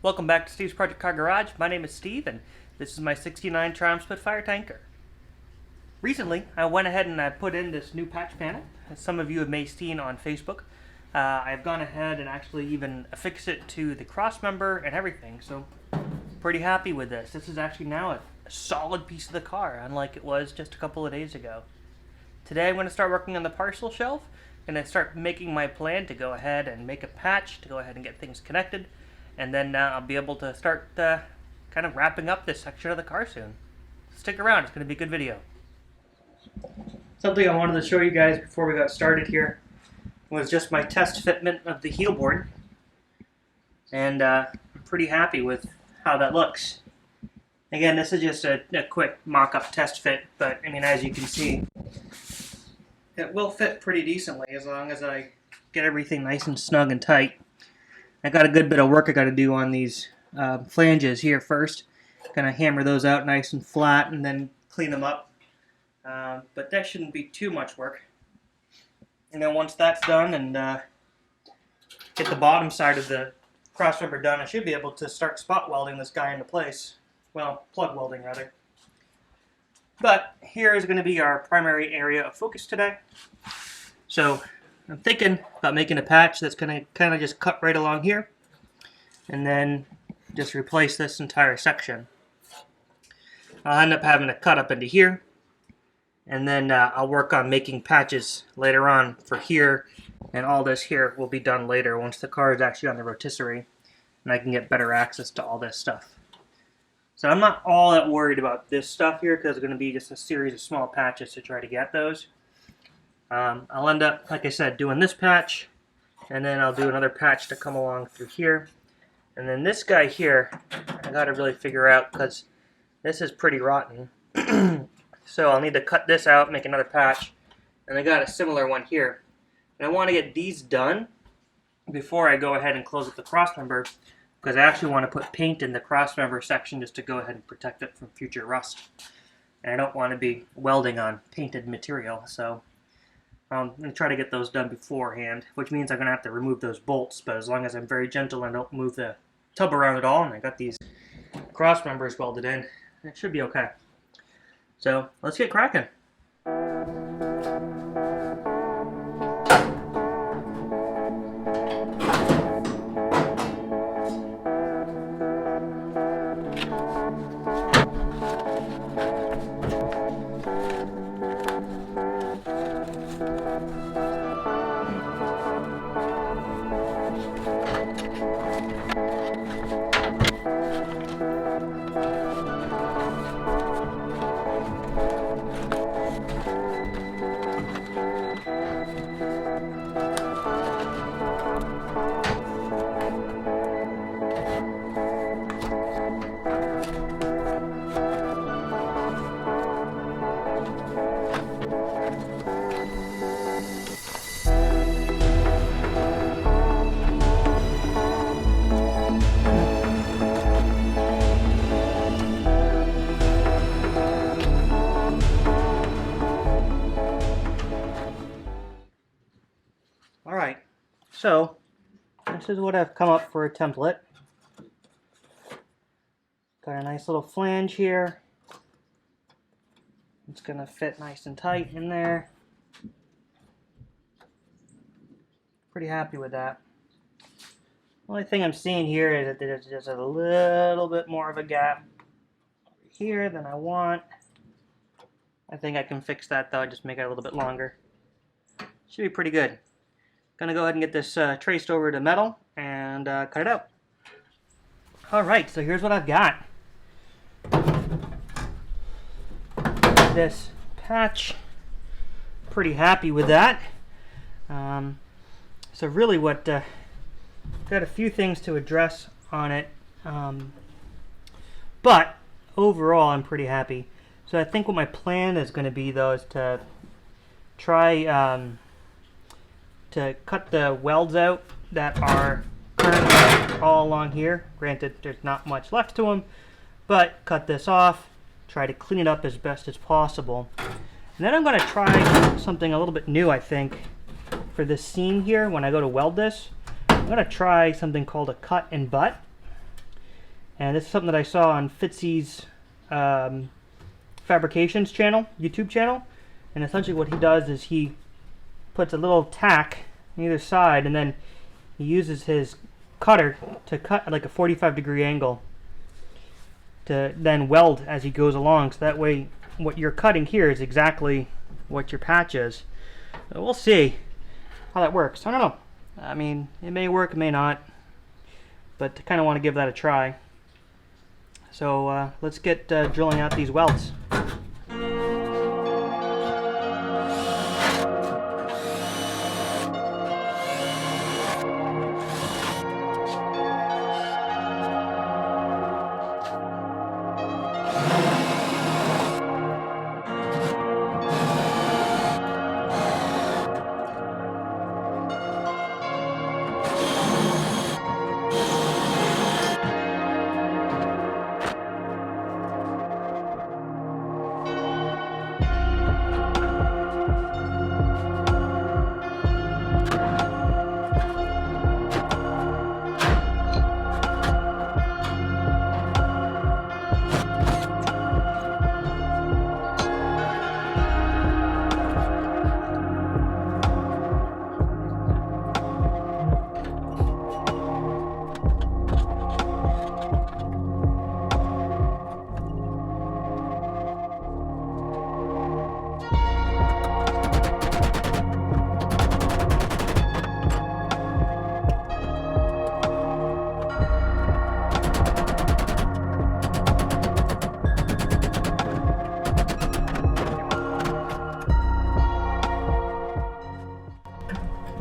Welcome back to Steve's Project Car Garage. My name is Steve, and this is my '69 Triumph Spitfire tanker. Recently, I went ahead and I put in this new patch panel, as some of you have may seen on Facebook. I've gone ahead and actually even affixed it to the cross member and everything, so pretty happy with this. This is actually now a solid piece of the car, unlike it was just a couple of days ago. Today I'm going to start working on the parcel shelf, and then start making my plan to go ahead and make a patch, to go ahead and get things connected, and then I'll be able to start kind of wrapping up this section of the car soon. Stick around, it's going to be a good video. Something I wanted to show you guys before we got started here was just my test fitment of the heel board, and I'm pretty happy with how that looks. Again, this is just a quick mock-up test fit, but I mean, as you can see, it will fit pretty decently as long as I get everything nice and snug and tight. I got a good bit of work I got to do on these flanges here first. Gonna hammer those out nice and flat and then clean them up. But that shouldn't be too much work. And then once that's done and get the bottom side of the crossmember done, I should be able to start spot welding this guy into place. Well, plug welding rather. But here is going to be our primary area of focus today. So I'm thinking about making a patch that's going to kind of just cut right along here and then just replace this entire section. I'll end up having to cut up into here, and then I'll work on making patches later on for here, and all this here will be done later once the car is actually on the rotisserie and I can get better access to all this stuff. So I'm not all that worried about this stuff here because it's going to be just a series of small patches to try to get those. I'll end up, like I said, doing this patch, and then I'll do another patch to come along through here. And then this guy here, I got to really figure out because this is pretty rotten. So I'll need to cut this out, make another patch, and I got a similar one here. And I want to get these done before I go ahead and close up the crossmember, because I actually want to put paint in the crossmember section just to go ahead and protect it from future rust. And I don't want to be welding on painted material, so I'm going to try to get those done beforehand, which means I'm going to have to remove those bolts, but as long as I'm very gentle and don't move the tub around at all, and I got these crossmembers welded in, it should be okay. So let's get cracking. Alright, so this is what I've come up for a template. Got a nice little flange here. It's going to fit nice and tight in there. Pretty happy with that. Only thing I'm seeing here is that there's just a little bit more of a gap here than I want. I think I can fix that though, just make it a little bit longer. Should be pretty good. Gonna go ahead and get this traced over to metal and cut it out. Alright, so here's what I've got. This patch. Pretty happy with that. So really what, got a few things to address on it. But overall I'm pretty happy. So I think what my plan is going to be though is to try to cut the welds out that are currently all along here. Granted, there's not much left to them, but cut this off, try to clean it up as best as possible. And then I'm going to try something a little bit new, I think, for this seam here when I go to weld this. I'm going to try something called a cut and butt. And this is something that I saw on Fitzy's Fabrications channel, YouTube channel. And essentially what he does is he puts a little tack on either side, and then he uses his cutter to cut at like a 45-degree angle to then weld as he goes along. So that way what you're cutting here is exactly what your patch is. So we'll see how that works. I don't know. I mean, it may work, it may not. But I kind of want to give that a try. So let's get drilling out these welds.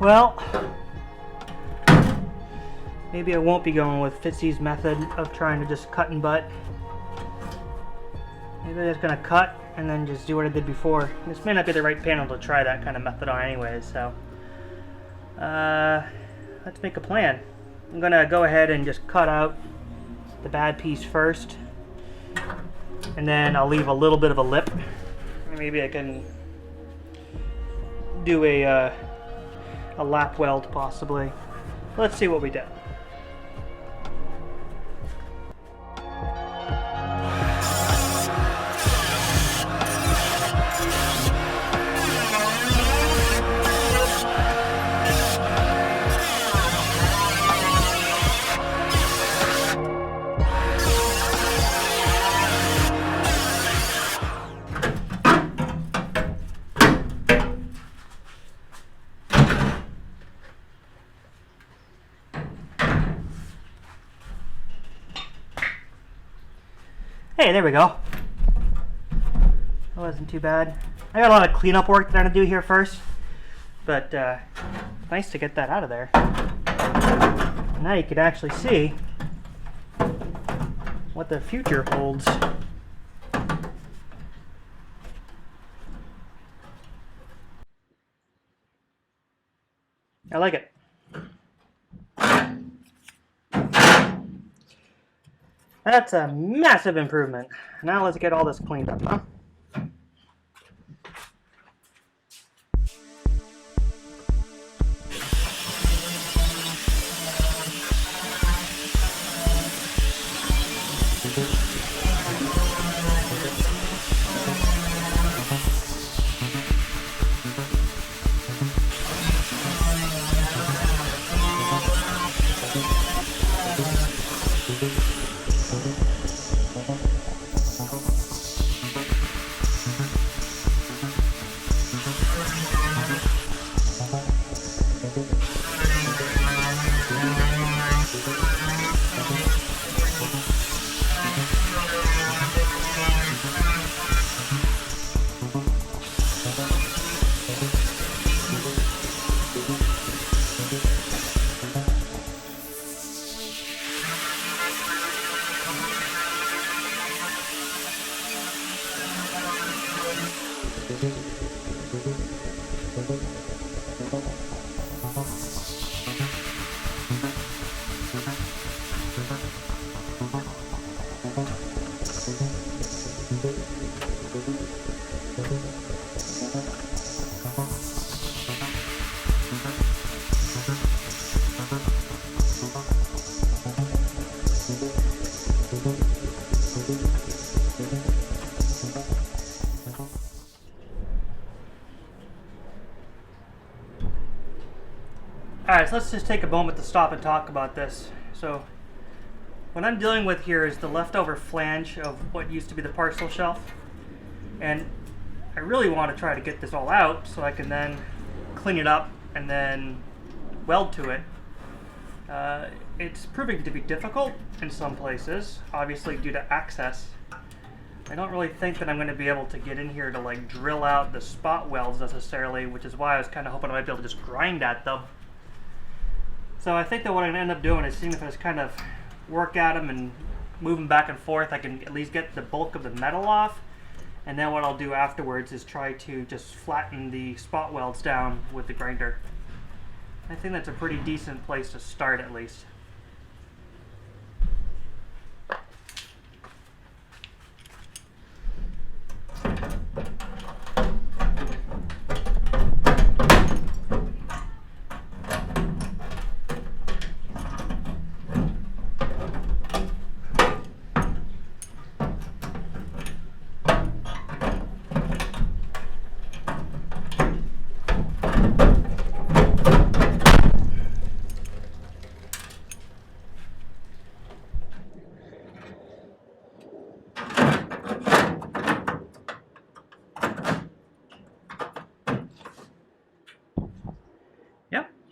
Well, maybe I won't be going with Fitzy's method of trying to just cut and butt. Maybe I'm just going to cut and then just do what I did before. This may not be the right panel to try that kind of method on anyways, so let's make a plan. I'm going to go ahead and just cut out the bad piece first, and then I'll leave a little bit of a lip. Maybe I can do a lap weld possibly. Let's see what we do. Hey, there we go. That wasn't too bad. I got a lot of cleanup work that I'm going to do here first, but nice to get that out of there. Now you can actually see what the future holds. I like it. That's a massive improvement. Now let's get all this cleaned up, huh? Alright, so let's just take a moment to stop and talk about this. So, what I'm dealing with here is the leftover flange of what used to be the parcel shelf. And I really want to try to get this all out so I can then clean it up and then weld to it. It's proving to be difficult in some places, obviously due to access. I don't really think that I'm going to be able to get in here to like drill out the spot welds necessarily, which is why I was kind of hoping I might be able to just grind at them. So I think that what I'm going to end up doing is seeing if I just kind of work at them and move them back and forth, I can at least get the bulk of the metal off. And then what I'll do afterwards is try to just flatten the spot welds down with the grinder. I think that's a pretty decent place to start at least.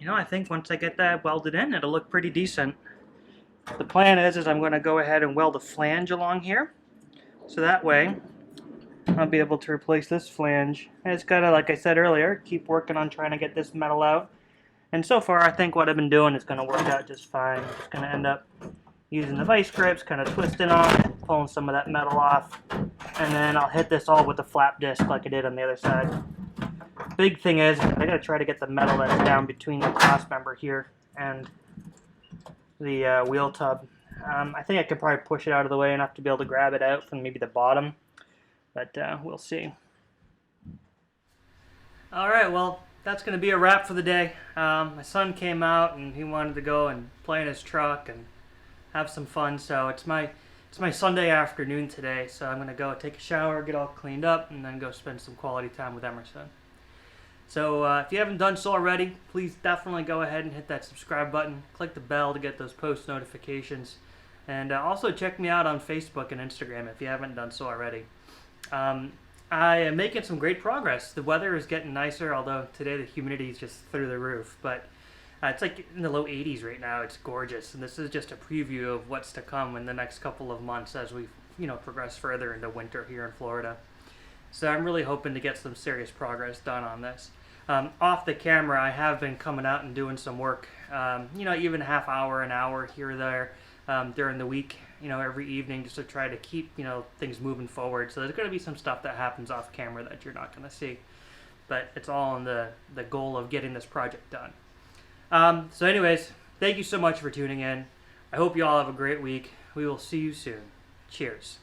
I think once I get that welded in, it'll look pretty decent. The plan is I'm going to go ahead and weld a flange along here. So that way, I'll be able to replace this flange. I just gotta, like I said earlier, keep working on trying to get this metal out. And so far, I think what I've been doing is going to work out just fine. I'm just going to end up using the vice grips, kind of twisting on, pulling some of that metal off. And then I'll hit this all with a flap disc like I did on the other side. Big thing is, I gotta try to get the metal that's down between the cross member here and the wheel tub. I think I could probably push it out of the way enough to be able to grab it out from maybe the bottom, but we'll see. Alright, well, that's gonna be a wrap for the day. My son came out and he wanted to go and play in his truck and have some fun, so it's my Sunday afternoon today, so I'm gonna go take a shower, get all cleaned up, and then go spend some quality time with Emerson. So if you haven't done so already, please definitely go ahead and hit that subscribe button. Click the bell to get those post notifications. And also check me out on Facebook and Instagram if you haven't done so already. I am making some great progress. The weather is getting nicer, although today the humidity is just through the roof. But it's like in the low 80s right now. It's gorgeous. And this is just a preview of what's to come in the next couple of months as we progress further into winter here in Florida. So I'm really hoping to get some serious progress done on this. Off the camera, I have been coming out and doing some work, even half hour, an hour here or there during the week, every evening just to try to keep, things moving forward. So there's going to be some stuff that happens off camera that you're not going to see. But it's all on the goal of getting this project done. So anyways, thank you so much for tuning in. I hope you all have a great week. We will see you soon. Cheers.